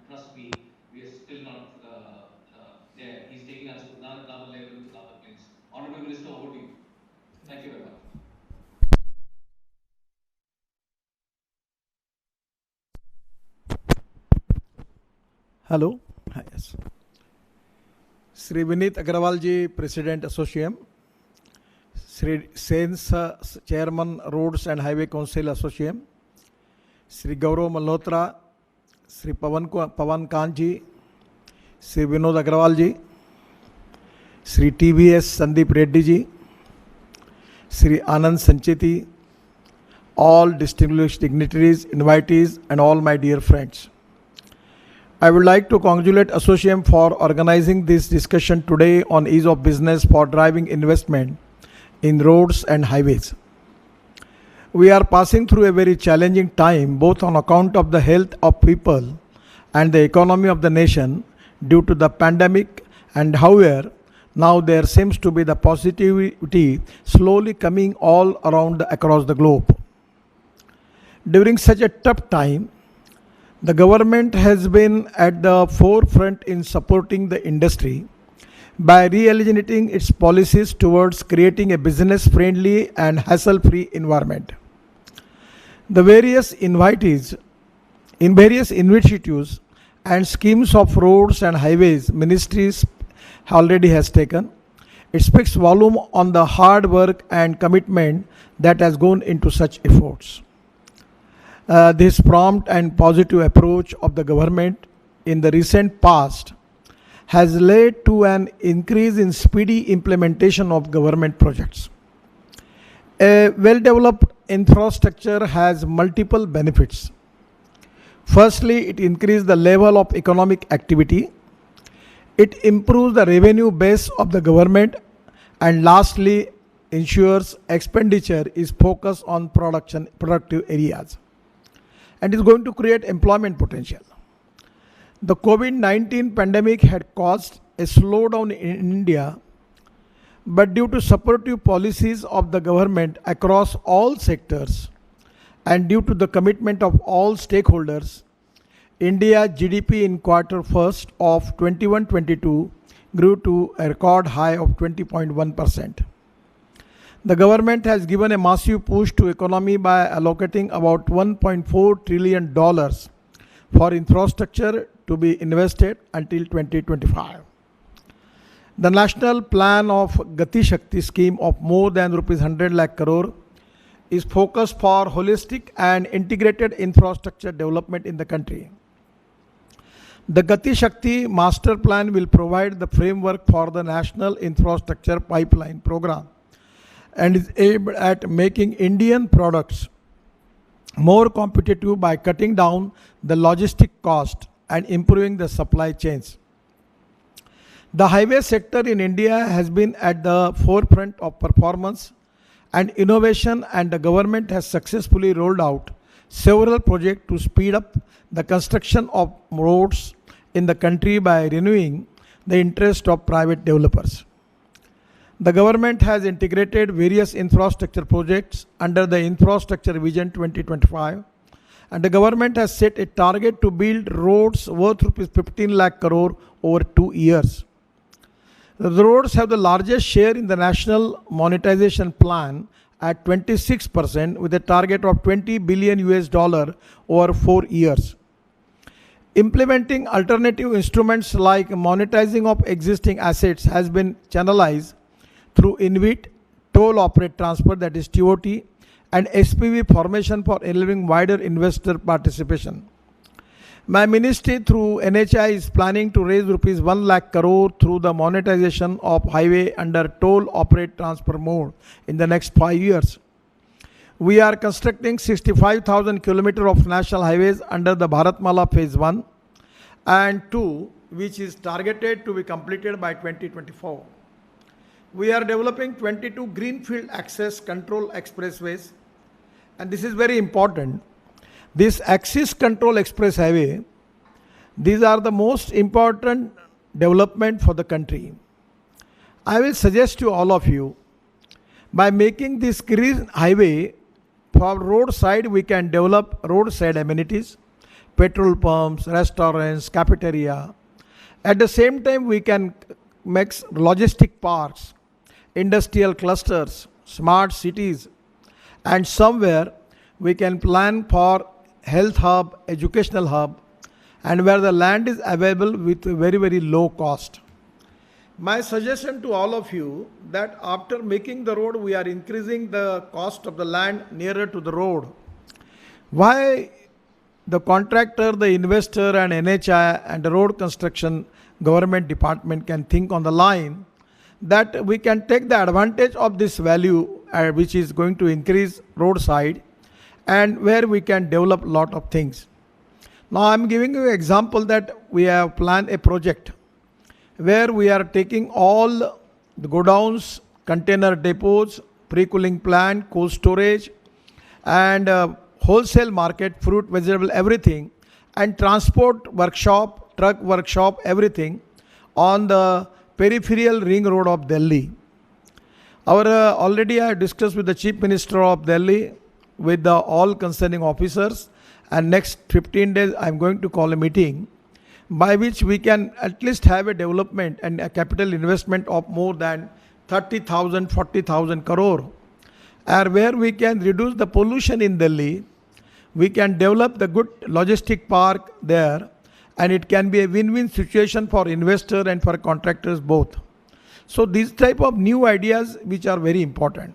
trust me, we are still not there. He's taking us to another level, to another place. Honorable Minister, over to you. Thank you very much. Hello. Hi, yes. Sri Vineet Agrawal ji, President Association. Sri Sens, Chairman Roads and Highway Council Association. Sri Gaurav Malhotra, Sri Pawan Khan ji, Sri Vinod Agrawal ji, Sri TVS Sandeep Reddy ji, Sri Anand Sancheti, all distinguished dignitaries, invitees, and all my dear friends. I would like to congratulate Association for organizing this discussion today on ease of business for driving investment in roads and highways. We are passing through a very challenging time both on account of the health of people and the economy of the nation due to the pandemic, and however, now there seems to be the positivity slowly coming all around across the globe. During such a tough time, the government has been at the forefront in supporting the industry by re-originating its policies towards creating a business-friendly and hassle-free environment. The various invitees in various initiatives and schemes of roads and highways ministries already has taken. It speaks volume on the hard work and commitment that has gone into such efforts. This prompt and positive approach of the government in the recent past has led to an increase in speedy implementation of government projects. A well-developed infrastructure has multiple benefits. Firstly, it increases the level of economic activity. It improves the revenue base of the government, and lastly, ensures expenditure is focused on productive areas, and is going to create employment potential. The COVID-19 pandemic had caused a slowdown in India, but due to supportive policies of the government across all sectors and due to the commitment of all stakeholders, India's GDP in quarter first of 21-22 grew to a record high of 20.1%. The government has given a massive push to economy by allocating about $1.4 trillion for infrastructure to be invested until 2025. The national plan of Gati Shakti scheme of more than rupees 100 lakh crore is focused for holistic and integrated infrastructure development in the country. The Gati Shakti master plan will provide the framework for the national infrastructure pipeline program and is aimed at making Indian products more competitive by cutting down the logistic cost and improving the supply chains. The highway sector in India has been at the forefront of performance and innovation, and the government has successfully rolled out several projects to speed up the construction of roads in the country by renewing the interest of private developers. The government has integrated various infrastructure projects under the Infrastructure Vision 2025, and the government has set a target to build roads worth rupees 15 lakh crore over 2 years. The roads have the largest share in the national monetization plan at 26% with a target of $20 billion over 4 years. Implementing alternative instruments like monetizing of existing assets has been channelized through InvIT, Toll Operate Transfer, that is TOT, and SPV formation for enabling wider investor participation. My ministry through NHI is planning to raise rupees 1 lakh crore through the monetization of highway under Toll Operate Transfer mode in the next 5 years. We are constructing 65,000 kilometers of national highways under the Bharatmala Phase 1 and 2, which is targeted to be completed by 2024. We are developing 22 greenfield access control expressways, and this is very important. This Access Control Express Highway, these are the most important development for the country. I will suggest to all of you, by making this green highway for roadside, we can develop roadside amenities, petrol pumps, restaurants, cafeteria. At the same time, we can make logistic parks, industrial clusters, smart cities, and somewhere we can plan for health hub, educational hub, and where the land is available with very, very low cost. My suggestion to all of you that after making the road, we are increasing the cost of the land nearer to the road. Why the contractor, the investor and NHI and the road construction government department can think on the line that we can take the advantage of this value which is going to increase roadside and where we can develop a lot of things. Now I am giving you an example that we have planned a project where we are taking all the godowns, container depots, pre-cooling plant, cold storage and wholesale market, fruit, vegetable, everything, and transport workshop, truck workshop, everything on the peripheral ring road of Delhi. Already I discussed with the Chief Minister of Delhi, with the all concerning officers, and next 15 days I am going to call a meeting by which we can at least have a development and a capital investment of more than 30,000, 40,000 crore, and where we can reduce the pollution in Delhi. We can develop the good logistic park there, and it can be a win-win situation for investor and for contractors both. So these type of new ideas which are very important.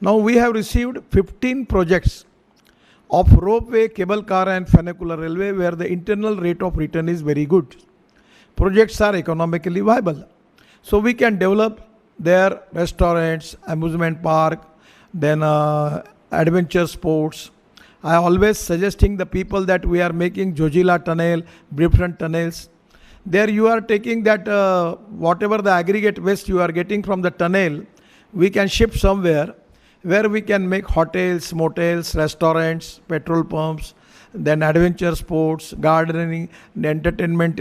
Now we have received 15 projects of ropeway, cable car and funicular railway where the internal rate of return is very good. Projects are economically viable. So we can develop their restaurants, amusement park, then adventure sports. I always suggesting the people that we are making Jojila tunnel, different tunnels. There you are taking that whatever the aggregate waste you are getting from the tunnel, we can ship somewhere where we can make hotels, motels, restaurants, petrol pumps, then adventure sports, gardening, the entertainment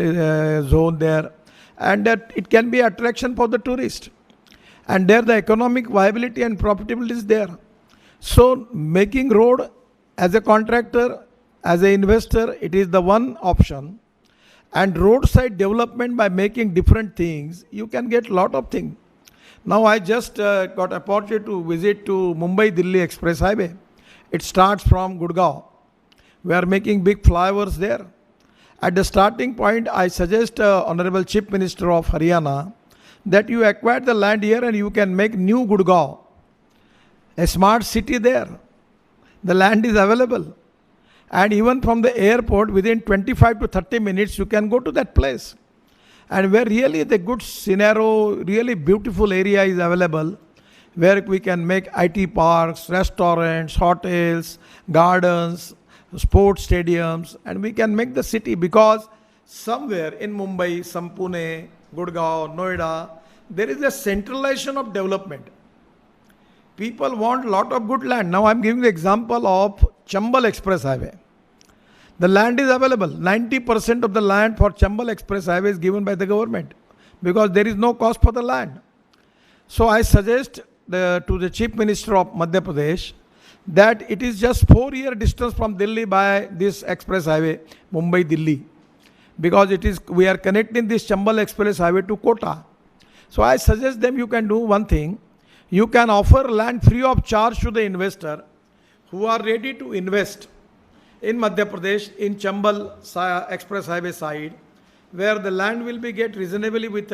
zone there, and that it can be attraction for the tourist. And there the economic viability and profitability is there. So making road as a contractor, as an investor, it is the one option. And roadside development by making different things, you can get lot of things. Now I just got opportunity to visit to Mumbai-Delhi Express Highway. It starts from Gurgaon. We are making big flyovers there. At the starting point, I suggest Honorable Chief Minister of Haryana that you acquire the land here and you can make new Gurgaon, a smart city there. The land is available. And even from the airport, within 25 to 30 minutes, you can go to that place. And where really the good scenario, really beautiful area is available, where we can make IT parks, restaurants, hotels, gardens, sports stadiums, and we can make the city, because somewhere in Mumbai, some Pune, Gurgaon, Noida, there is a centralization of development. People want a lot of good land. Now I am giving the example of Chambal Express Highway. The land is available. 90% of the land for Chambal Express Highway is given by the government because there is no cost for the land. So I suggest to the Chief Minister of Madhya Pradesh that it is just 4-year distance from Delhi by this express highway, Mumbai-Delhi, because we are connecting this Chambal Express Highway to Kota. So I suggest them you can do one thing. You can offer land free of charge to the investor who are ready to invest in Madhya Pradesh, in Chambal Express Highway side, where the land will be get reasonably with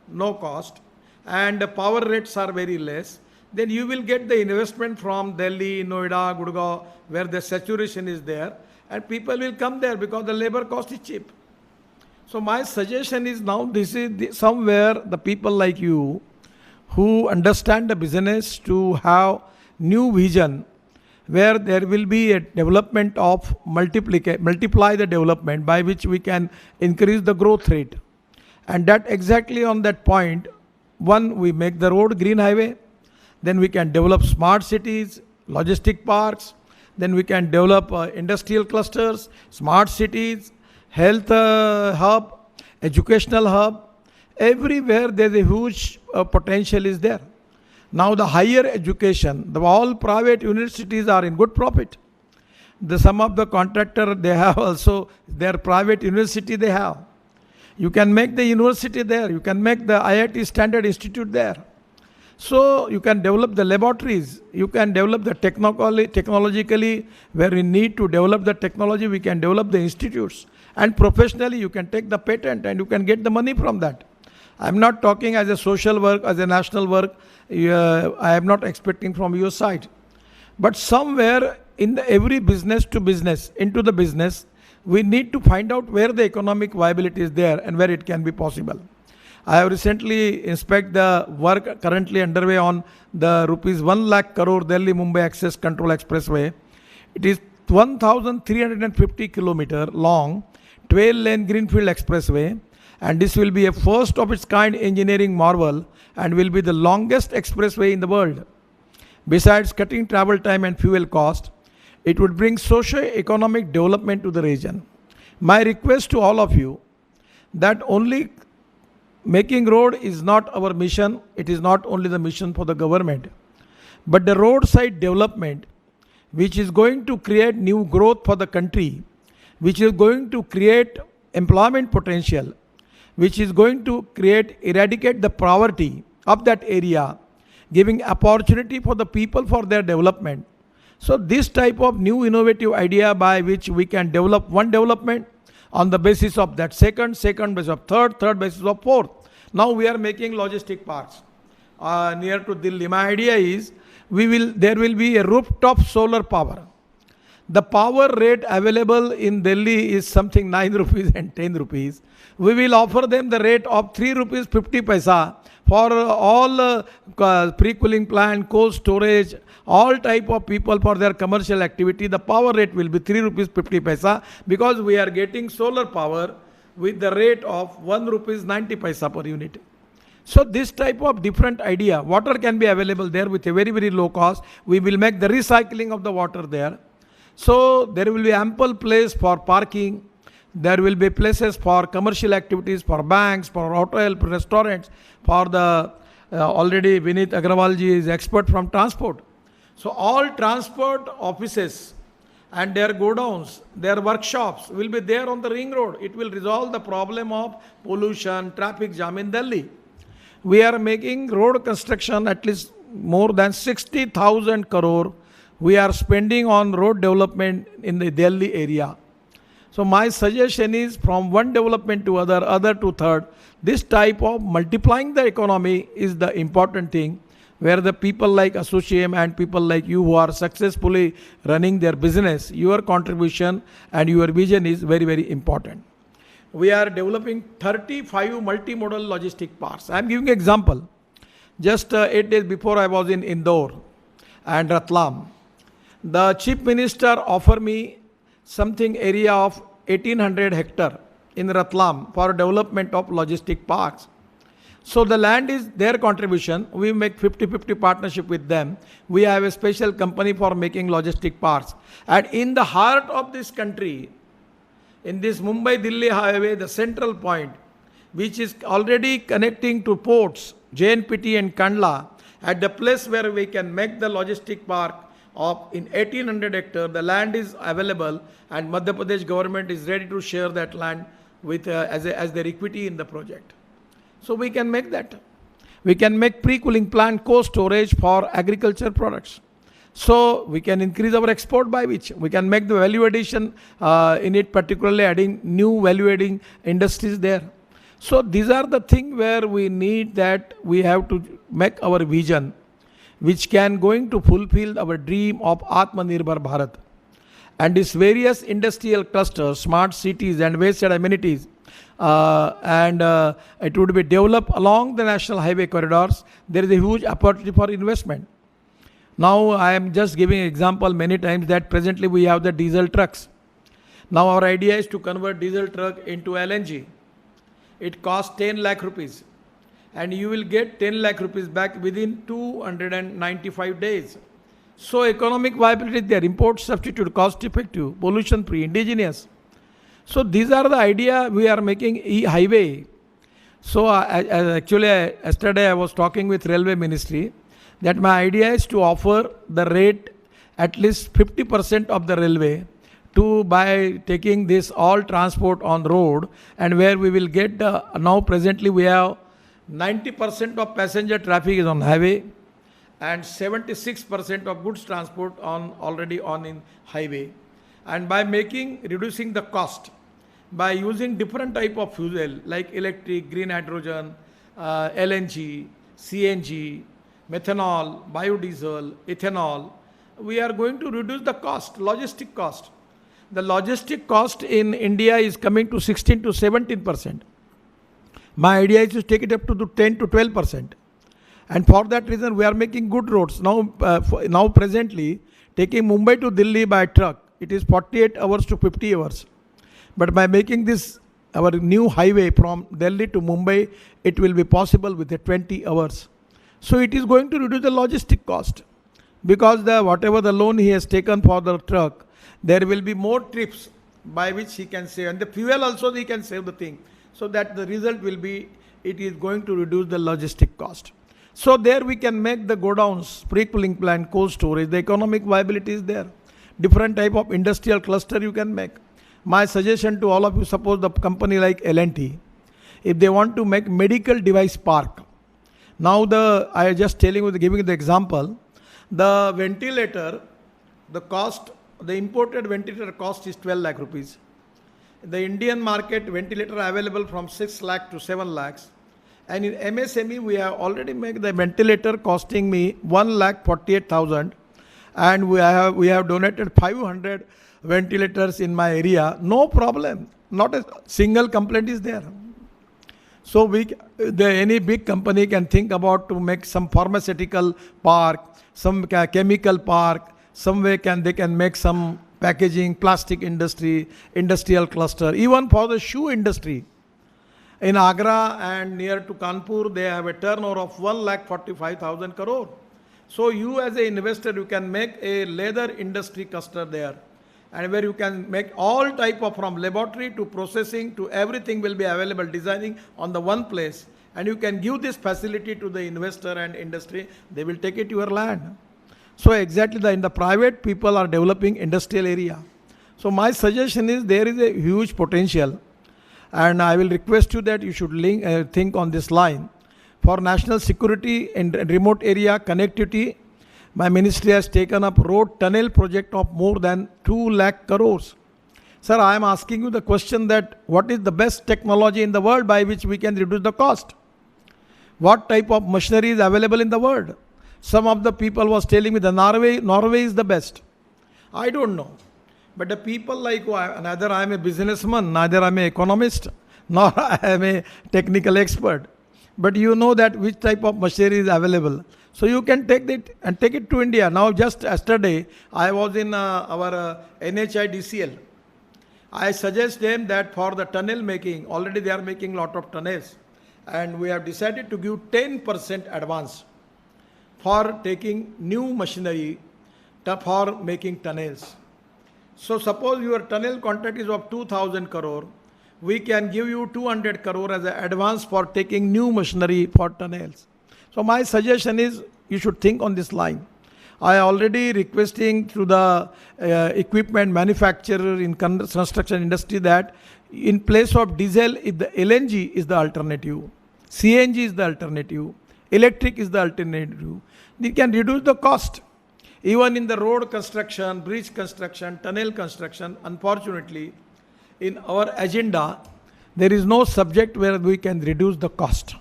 no cost and the power rates are very less. Then you will get the investment from Delhi, Noida, Gurgaon, where the saturation is there, and people will come there because the labor cost is cheap. So my suggestion is, now this is somewhere the people like you who understand the business to have new vision, where there will be a development of multiply the development by which we can increase the growth rate. And that exactly on that point, one, we make the road green highway, then we can develop smart cities, logistic parks, then we can develop industrial clusters, smart cities, health hub, educational hub. Everywhere there is a huge potential is there. Now the higher education, all private universities are in good profit. some of the contractor, they have also their private university they have. You can make the university there. You can make the IIT Standard Institute there. So you can develop the laboratories. You can develop the technologically where we need to develop the technology. We can develop the institutes. And professionally, you can take the patent and you can get the money from that. I'm not talking as a social work, as a national work. I am not expecting from your side. But somewhere in every business to business, into the business, we need to find out where the economic viability is there and where it can be possible. I have recently inspected the work currently underway on the rupees 1 lakh crore Delhi Mumbai Access Control Expressway. It is 1,350 kilometer long, 12-lane greenfield expressway, and this will be a first of its kind engineering marvel and will be the longest expressway in the world. Besides cutting travel time and fuel cost, it would bring socio-economic development to the region. My request to all of you that only making road is not our mission. It is not only the mission for the government, but the roadside development, which is going to create new growth for the country, which is going to create employment potential, which is going to eradicate the poverty of that area, giving opportunity for the people for their development. So this type of new innovative idea by which we can develop one development on the basis of that second basis of third basis of fourth. Now we are making logistic parks near to Delhi. My idea is there will be a rooftop solar power. The power rate available in Delhi is something 9 rupees and 10 rupees. We will offer them the rate of 3 rupees 50 paisa for all pre-cooling plant, cold storage, all type of people for their commercial activity. The power rate will be 3 rupees 50 paisa because we are getting solar power with the rate of 1 rupees 90 paisa per unit. So this type of different idea, water can be available there with a very, very low cost. We will make the recycling of the water there. So there will be ample place for parking. There will be places for commercial activities, for banks, for hotel, for restaurants, for the already Vineet Agrawal ji is expert from transport. So all transport offices and their godowns, their workshops will be there on the ring road. It will resolve the problem of pollution, traffic jam in Delhi. We are making road construction at least more than 60,000 crore. We are spending on road development in the Delhi area. So my suggestion is from one development to other to third, this type of multiplying the economy is the important thing, where the people like Associam and people like you who are successfully running their business, your contribution and your vision is very, very important. We are developing 35 multimodal logistic parks. I am giving an example. Just 8 days before I was in Indore and Ratlam. The Chief Minister offered me something area of 1800 hectare in Ratlam for development of logistic parks. So the land is their contribution. We make 50-50 partnership with them. We have a special company for making logistic parks. And in the heart of this country, in this Mumbai-Delhi highway, the central point, which is already connecting to ports, JNPT and Kandla, at the place where we can make the logistic park of in 1800 hectare, the land is available and Madhya Pradesh government is ready to share that land with as their equity in the project. So we can make that. We can make pre-cooling plant, cold storage for agriculture products. So we can increase our export by which we can make the value addition in it, particularly adding new value adding industries there. So these are the things where we need that we have to make our vision, which can going to fulfill our dream of Atmanirbhar Bharat. And these various industrial clusters, smart cities and wayside amenities, it would be developed along the national highway corridors. There is a huge opportunity for investment. Now I am just giving an example many times that presently we have the diesel trucks. Now our idea is to convert diesel truck into LNG. It costs 10 lakh rupees. And you will get 10 lakh rupees back within 295 days. So economic viability there, import substitute, cost effective, pollution free, indigenous. So these are the idea we are making e-highway. So actually yesterday I was talking with Railway Ministry that my idea is to offer the rate at least 50% of the railway to by taking this all transport on road, and where we will get now presently we have 90% of passenger traffic is on highway and 76% of goods transport on already on in highway. And by reducing the cost by using different type of fuel like electric, green hydrogen, LNG, CNG, methanol, biodiesel, ethanol, we are going to reduce the cost, logistic cost. The logistic cost in India is coming to 16 to 17%. My idea is to take it up to 10 to 12%. And for that reason, we are making good roads. Now presently, taking Mumbai to Delhi by truck, it is 48 hours to 50 hours. But by making this our new highway from Delhi to Mumbai, it will be possible with the 20 hours. So it is going to reduce the logistic cost, because whatever the loan he has taken for the truck, there will be more trips by which he can save, and the fuel also he can save the thing. So that the result will be, it is going to reduce the logistic cost. So there we can make the godowns, pre-cooling plant, cold storage, the economic viability is there. Different type of industrial cluster you can make. My suggestion to all of you, suppose the company like L&T, if they want to make medical device park, now I am just giving you the example, the ventilator, the cost, the imported ventilator cost is 12 lakh rupees. The Indian market ventilator available from 6 lakh to 7 lakhs. And in MSME, we have already made the ventilator costing me 1,48,000, and we have donated 500 ventilators in my area. No problem. Not a single complaint is there. So any big company can think about to make some pharmaceutical park, some chemical park, somewhere they can make some packaging, plastic industry, industrial cluster, even for the shoe industry. In Agra and near to Kanpur, they have a turnover of 1,45,000 crore. So you as an investor, you can make a leather industry cluster there, and where you can make all type of, from laboratory to processing to everything will be available, designing on the one place, and you can give this facility to the investor and industry, they will take it to your land. So exactly in the private people are developing industrial area. So my suggestion is there is a huge potential, and I will request you that you should think on this line. For national security in remote area connectivity, my ministry has taken up road tunnel project of more than 2 lakh crores. Sir, I am asking you the question that what is the best technology in the world by which we can reduce the cost? What type of machinery is available in the world? Some of the people was telling me the Norway is the best. I don't know. But the people like, neither I am a businessman, neither I am an economist, nor I am a technical expert. But you know that which type of machinery is available. So you can take it and take it to India. Now just yesterday, I was in our NHIDCL. I suggest them that for the tunnel making, already they are making lot of tunnels. And we have decided to give 10% advance for taking new machinery for making tunnels. So suppose your tunnel contract is of 2,000 crore, we can give you 200 crore as an advance for taking new machinery for tunnels. So my suggestion is you should think on this line. I already requesting to the equipment manufacturer in construction industry that in place of diesel, if the LNG is the alternative, CNG is the alternative, electric is the alternative, you can reduce the cost. Even in the road construction, bridge construction, tunnel construction, unfortunately, in our agenda, there is no subject where we can reduce the cost.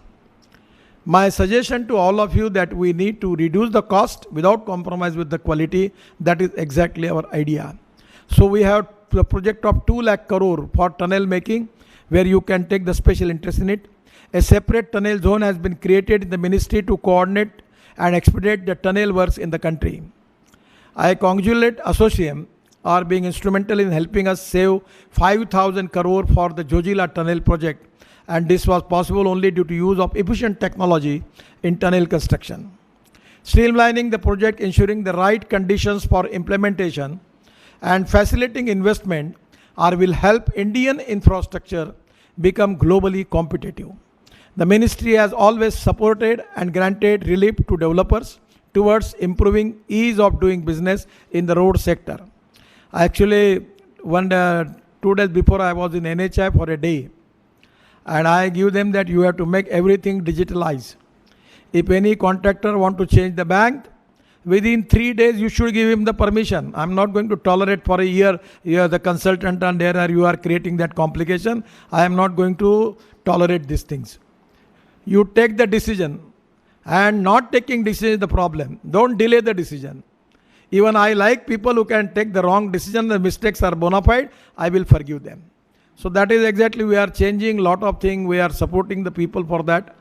My suggestion to all of you that we need to reduce the cost without compromise with the quality. That is exactly our idea. So we have the project of 2 lakh crore for tunnel making, where you can take the special interest in it. A separate tunnel zone has been created in the ministry to coordinate and expedite the tunnel works in the country. I congratulate Associam are being instrumental in helping us save 5,000 crore for the Zojila tunnel project, and this was possible only due to use of efficient technology in tunnel construction. Streamlining the project, ensuring the right conditions for implementation, and facilitating investment will help Indian infrastructure become globally competitive. The ministry has always supported and granted relief to developers towards improving ease of doing business in the road sector. Actually, 2 days before I was in NHI for a day, and I give them that you have to make everything digitalized. If any contractor want to change the bank, within 3 days you should give him the permission. I'm not going to tolerate for a year you are the consultant and there you are creating that complication. I am not going to tolerate these things. You take the decision, and not taking decision is the problem. Don't delay the decision. Even I like people who can take the wrong decision, the mistakes are bona fide, I will forgive them. So that is exactly, we are changing lot of things, we are supporting the people for that.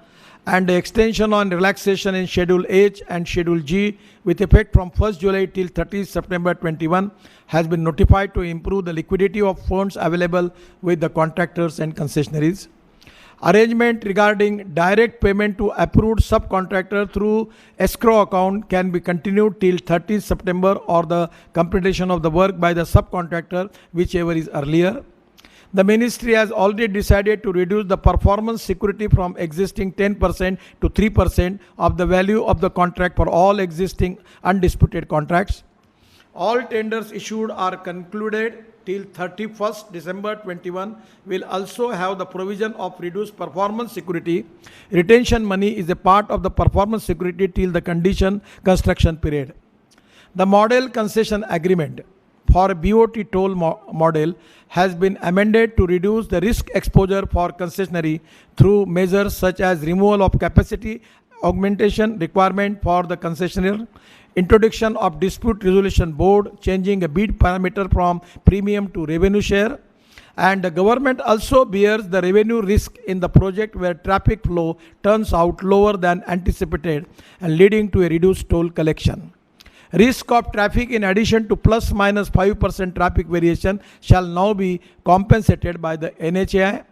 And the extension on relaxation in Schedule H and Schedule G with effect from 1st July till 30th September 21 has been notified to improve the liquidity of funds available with the contractors and concessionaries. Arrangement regarding direct payment to approved subcontractor through escrow account can be continued till 30th September or the completion of the work by the subcontractor, whichever is earlier. The ministry has already decided to reduce the performance security from existing 10% to 3% of the value of the contract for all existing undisputed contracts. All tenders issued or concluded till 31st December 21 will also have the provision of reduced performance security. Retention money is a part of the performance security till the condition construction period. The model concession agreement for BOT toll model has been amended to reduce the risk exposure for concessionary through measures such as removal of capacity augmentation requirement for the concessionaire, introduction of dispute resolution board, changing a bid parameter from premium to revenue share, and the government also bears the revenue risk in the project where traffic flow turns out lower than anticipated and leading to a reduced toll collection. Risk of traffic in addition to plus minus 5% traffic variation shall now be compensated by the NHAI,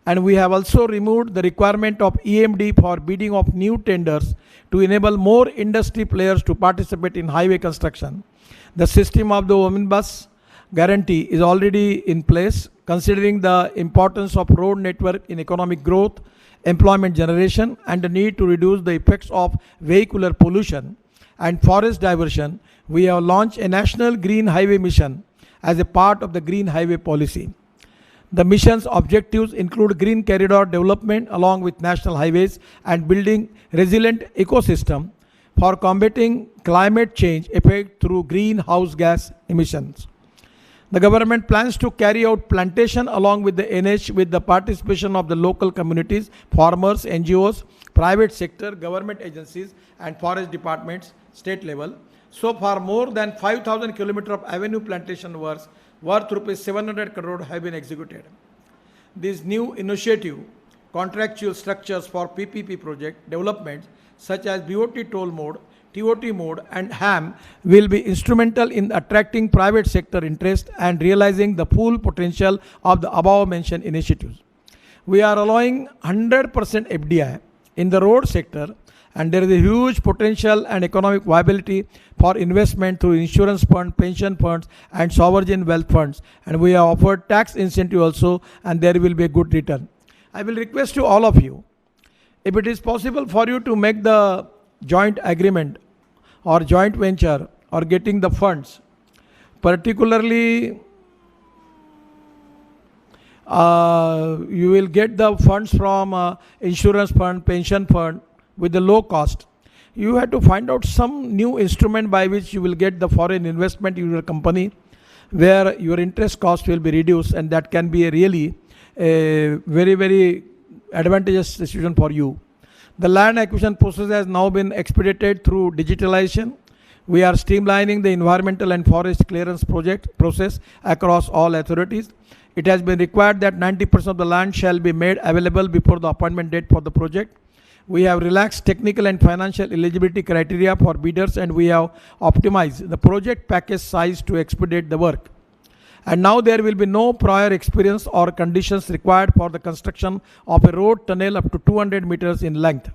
and we have also removed the requirement of EMD for bidding of new tenders to enable more industry players to participate in highway construction. The system of the omnibus guarantee is already in place, considering the importance of road network in economic growth, employment generation, and the need to reduce the effects of vehicular pollution and forest diversion. We have launched a national green highway mission as a part of the green highway policy. The mission's objectives include green corridor development along with national highways and building resilient ecosystem for combating climate change effect through greenhouse gas emissions. The government plans to carry out plantation along with the NH with the participation of the local communities, farmers, NGOs, private sector, government agencies and forest departments, state level. So far, more than 5,000 kilometers of avenue plantation works worth rupees 700 crore have been executed. This new initiative, contractual structures for PPP project developments such as BOT toll mode, TOT mode and HAM will be instrumental in attracting private sector interest and realizing the full potential of the above mentioned initiatives. We are allowing 100% FDI in the road sector, and there is a huge potential and economic viability for investment through insurance fund, pension funds and sovereign wealth funds, and we have offered tax incentive also, and there will be a good return. I will request to all of you, if it is possible for you to make the joint agreement or joint venture or getting the funds, particularly you will get the funds from insurance fund, pension fund with the low cost. You have to find out some new instrument by which you will get the foreign investment in your company where your interest cost will be reduced, and that can be a really very, very advantageous decision for you. The land acquisition process has now been expedited through digitalization. We are streamlining the environmental and forest clearance process across all authorities. It has been required that 90% of the land shall be made available before the appointment date for the project. We have relaxed technical and financial eligibility criteria for bidders, and we have optimized the project package size to expedite the work. And now there will be no prior experience or conditions required for the construction of a road tunnel up to 200 meters in length.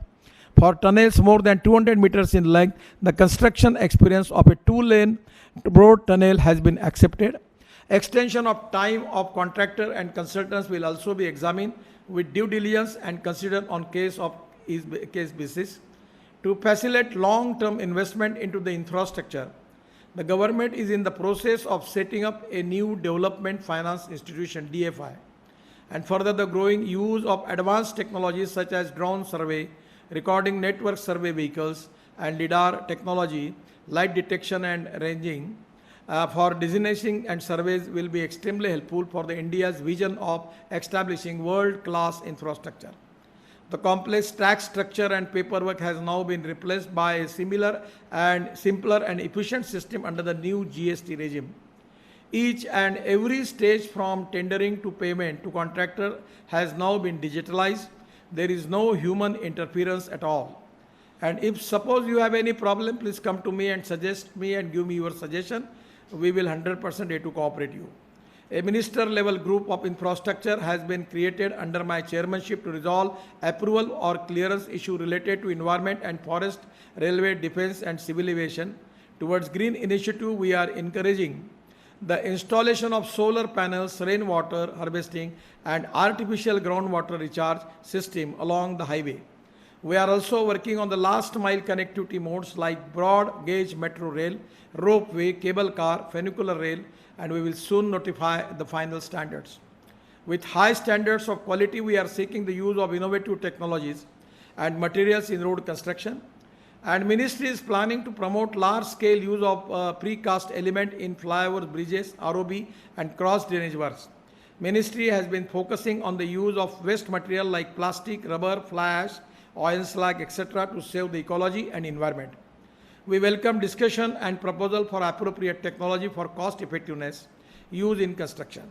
For tunnels more than 200 meters in length, the construction experience of a 2-lane road tunnel has been accepted. Extension of time of contractor and consultants will also be examined with due diligence and considered on case basis to facilitate long-term investment into the infrastructure. The government is in the process of setting up a new development finance institution, DFI, and further the growing use of advanced technologies such as drone survey, recording network survey vehicles, and LIDAR technology, light detection and ranging, for designating and surveys will be extremely helpful for the India's vision of establishing world-class infrastructure. The complex tax structure and paperwork has now been replaced by a similar and simpler and efficient system under the new GST regime. Each and every stage from tendering to payment to contractor has now been digitalized. There is no human interference at all. And if suppose you have any problem, please come to me and suggest me and give me your suggestion. We will 100% ready to cooperate you. A minister level group of infrastructure has been created under my chairmanship to resolve approval or clearance issue related to environment and forest, railway, defense and civil aviation. Towards green initiative, we are encouraging the installation of solar panels, rainwater harvesting and artificial groundwater recharge system along the highway. We are also working on the last mile connectivity modes like broad gauge metro rail, ropeway, cable car, funicular rail, and we will soon notify the final standards. With high standards of quality, we are seeking the use of innovative technologies and materials in road construction. And Ministry is planning to promote large-scale use of precast element in flyovers, bridges, ROB, and cross drainage works. Ministry has been focusing on the use of waste material like plastic, rubber, fly ash, oil slag, etc. to save the ecology and environment. We welcome discussion and proposal for appropriate technology for cost effectiveness use in construction.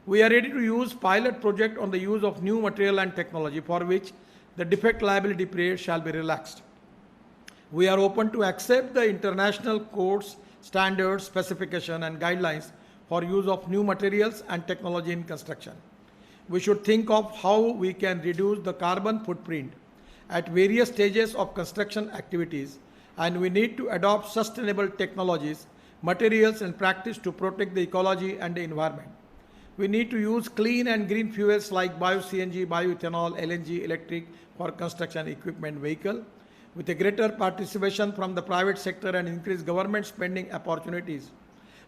We are ready to use pilot project on the use of new material and technology for which the defect liability period shall be relaxed. We are open to accept the international codes, standards, specification and guidelines for use of new materials and technology in construction. We should think of how we can reduce the carbon footprint at various stages of construction activities, and we need to adopt sustainable technologies, materials and practice to protect the ecology and the environment. We need to use clean and green fuels like bio-CNG, bioethanol, LNG, electric for construction equipment vehicle. With a greater participation from the private sector and increased government spending, opportunities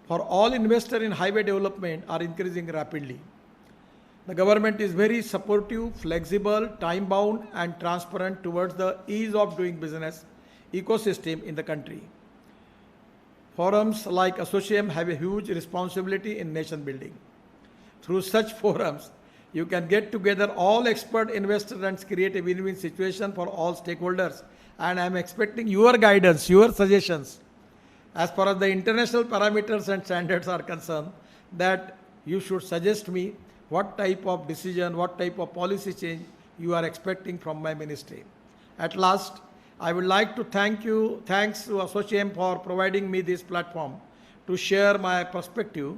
for all investors in highway development are increasing rapidly. The government is very supportive, flexible, time-bound and transparent towards the ease of doing business ecosystem in the country. Forums like ASSOCHAM have a huge responsibility in nation building. Through such forums, you can get together all expert investors and create a win-win situation for all stakeholders. And I am expecting your guidance, your suggestions, as far as the international parameters and standards are concerned, that you should suggest me what type of decision, what type of policy change you are expecting from my ministry. At last, I would like to thanks to ASSOCHAM for providing me this platform to share my perspective,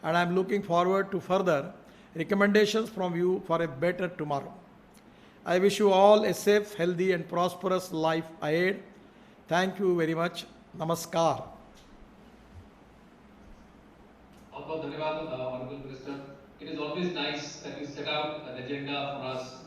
and I am looking forward to further recommendations from you for a better tomorrow. I wish you all a safe, healthy and prosperous life ahead. Thank you very much. Namaskar. Honorable Minister, it is always nice that you set out an agenda for us